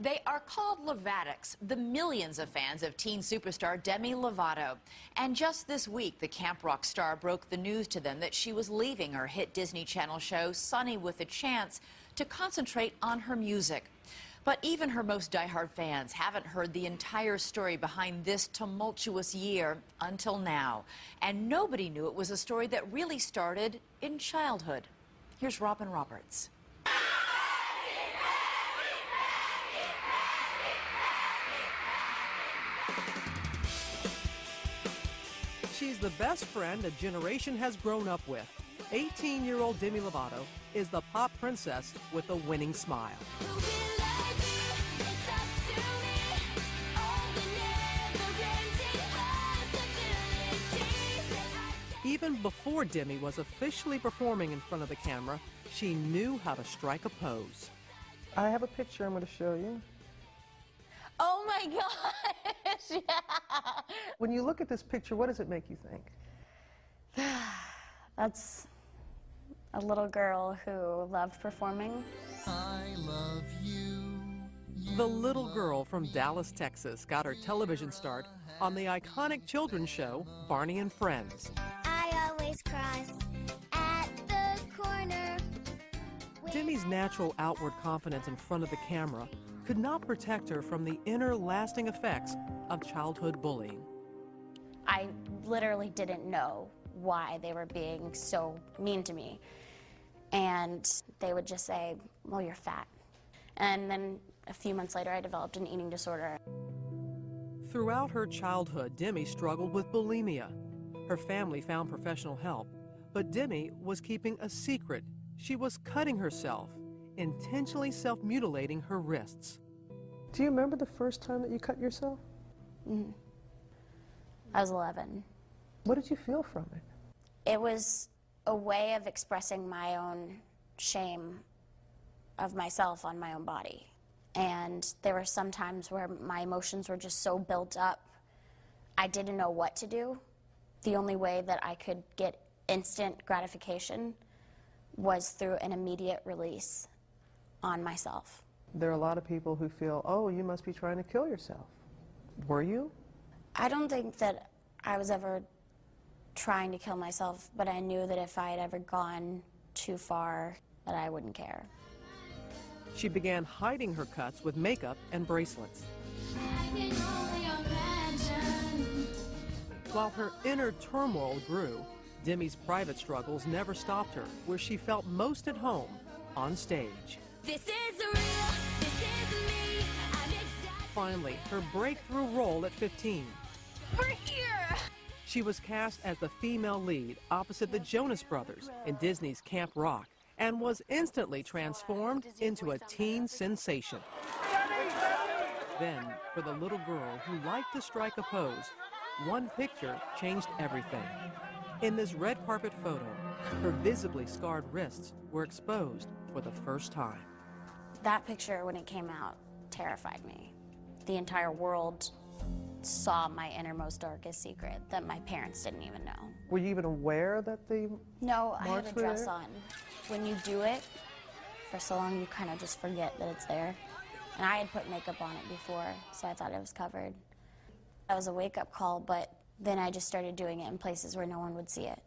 They are called Lovatics, the millions of fans of teen superstar Demi Lovato. And just this week, the camp rock star broke the news to them that she was leaving her hit Disney Channel show, Sunny with a Chance, to concentrate on her music. But even her most diehard fans haven't heard the entire story behind this tumultuous year until now. And nobody knew it was a story that really started in childhood. Here's Robin Roberts. She's the best friend a generation has grown up with. 18-year-old Demi Lovato is the pop princess with a winning smile. Even before Demi was officially performing in front of the camera, she knew how to strike a pose. I have a picture I'm going to show you. Oh my gosh, yeah. When you look at this picture, what does it make you think? That's a little girl who loved performing. I love you. The little girl from Dallas, Texas got her television start on the iconic children's show, Barney and Friends. I always cross at the corner. Demi's natural outward confidence in front of the camera could not protect her from the inner lasting effects of childhood bullying. I literally didn't know why they were being so mean to me. And they would just say, well, you're fat. And then a few months later, I developed an eating disorder. Throughout her childhood, Demi struggled with bulimia. Her family found professional help, but Demi was keeping a secret. She was cutting herself, intentionally self-mutilating her wrists. Do you remember the first time that you cut yourself? I was 11. What did you feel from it? It was a way of expressing my own shame of myself on my own body. And there were some times where my emotions were just so built up, I didn't know what to do. The only way that I could get instant gratification was through an immediate release on myself. There are a lot of people who feel, oh, you must be trying to kill yourself. Were you? I don't think that I was ever trying to kill myself, but I knew that if I had ever gone too far, that I wouldn't care. She began hiding her cuts with makeup and bracelets. While her inner turmoil grew, Demi's private struggles never stopped her, where she felt most at home, on stage. This is real, this is me. Finally, her breakthrough role at 15. We're here! She was cast as the female lead opposite the Jonas Brothers in Disney's Camp Rock and was instantly transformed into a teen sensation. Then, for the little girl who liked to strike a pose, one picture changed everything. In this red carpet photo, her visibly scarred wrists were exposed for the first time. That picture, when it came out, terrified me. The entire world saw my innermost, darkest secret that my parents didn't even know. Were you even aware that the No, I had marks a were dress there? on. When you do it for so long, you kind of just forget that it's there. And I had put makeup on it before, so I thought it was covered. That was a wake-up call, but then I just started doing it in places where no one would see it.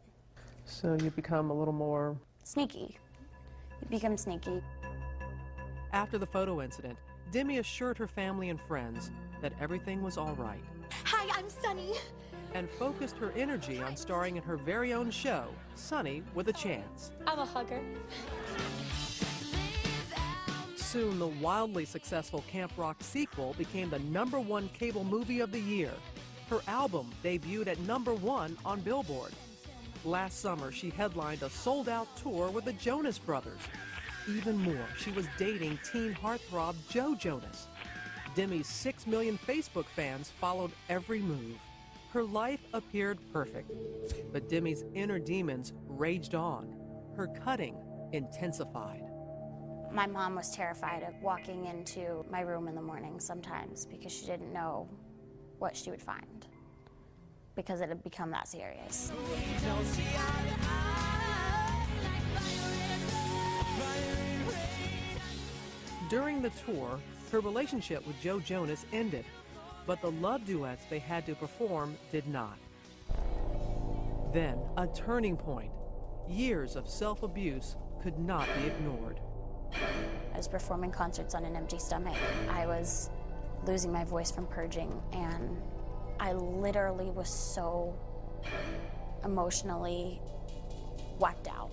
So you become a little more... Sneaky. You become sneaky. After the photo incident, Demi assured her family and friends that everything was all right, Hi, I'm Sunny. and focused her energy on starring in her very own show, Sunny with a Chance. I'm a hugger. Soon, the wildly successful Camp Rock sequel became the #1 cable movie of the year. Her album debuted at #1 on Billboard. Last summer, she headlined a sold-out tour with the Jonas Brothers. Even more, she was dating teen heartthrob Joe Jonas. Demi's 6 million Facebook fans followed every move. Her life appeared perfect, but Demi's inner demons raged on. Her cutting intensified. My mom was terrified of walking into my room in the morning sometimes because she didn't know what she would find, because it had become that serious. During the tour, Her relationship with Joe Jonas ended, but the love duets they had to perform did not. Then, a turning point. Years of self-abuse could not be ignored. I was performing concerts on an empty stomach. I was losing my voice from purging, and I literally was so emotionally whacked out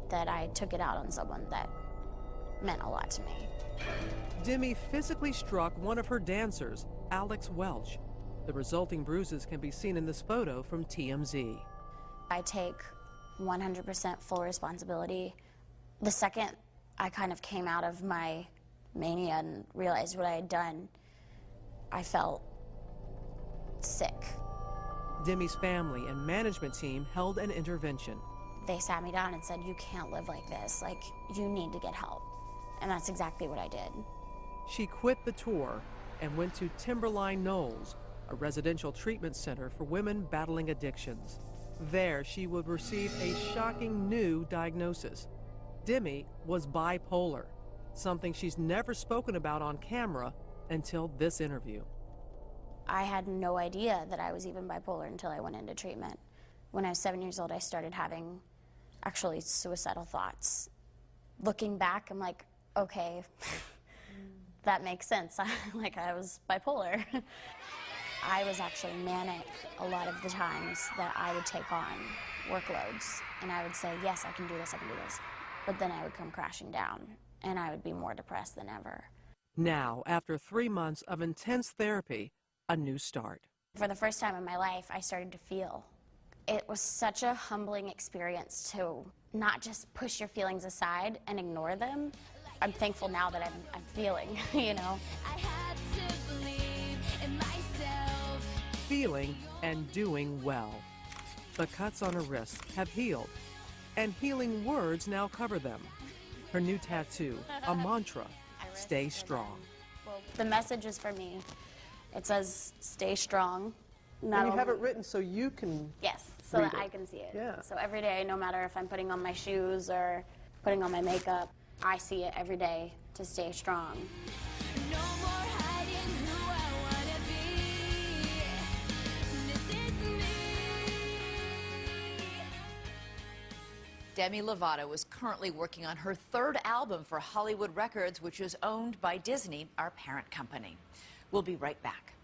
that I took it out on someone that meant a lot to me. Demi physically struck one of her dancers, Alex Welch. The resulting bruises can be seen in this photo from TMZ. I take 100% full responsibility. The second I kind of came out of my mania and realized what I had done, I felt sick. Demi's family and management team held an intervention. They sat me down and said, "You can't live like this. Like, you need to get help." And that's exactly what I did. She quit the tour and went to Timberline Knolls, a residential treatment center for women battling addictions. There, she would receive a shocking new diagnosis. Demi was bipolar, something she's never spoken about on camera until this interview. I had no idea that I was even bipolar until I went into treatment. When I was 7 years old, I started having actually suicidal thoughts. Looking back, I'm like, okay, that makes sense. Like, I was bipolar. I was actually manic a lot of the times that I would take on workloads, and I would say, yes, I can do this, I can do this. But then I would come crashing down, and I would be more depressed than ever. Now, after 3 months of intense therapy, a new start. For the first time in my life, I started to feel. It was such a humbling experience to not just push your feelings aside and ignore them. I'm thankful now that I'm feeling, you know. I had to believe in myself. Feeling and doing well. The cuts on her wrists have healed, and healing words now cover them. Her new tattoo, a mantra, stay strong. Well, the message is for me. It says, stay strong. And you have it written so you can. Yes, so read that I it. can see it. Yeah. So every day, no matter if I'm putting on my shoes or putting on my makeup, I see it every day to stay strong. No more hiding who I wanna be. This is me. Demi Lovato is currently working on her third album for Hollywood Records, which is owned by Disney, our parent company. We'll be right back.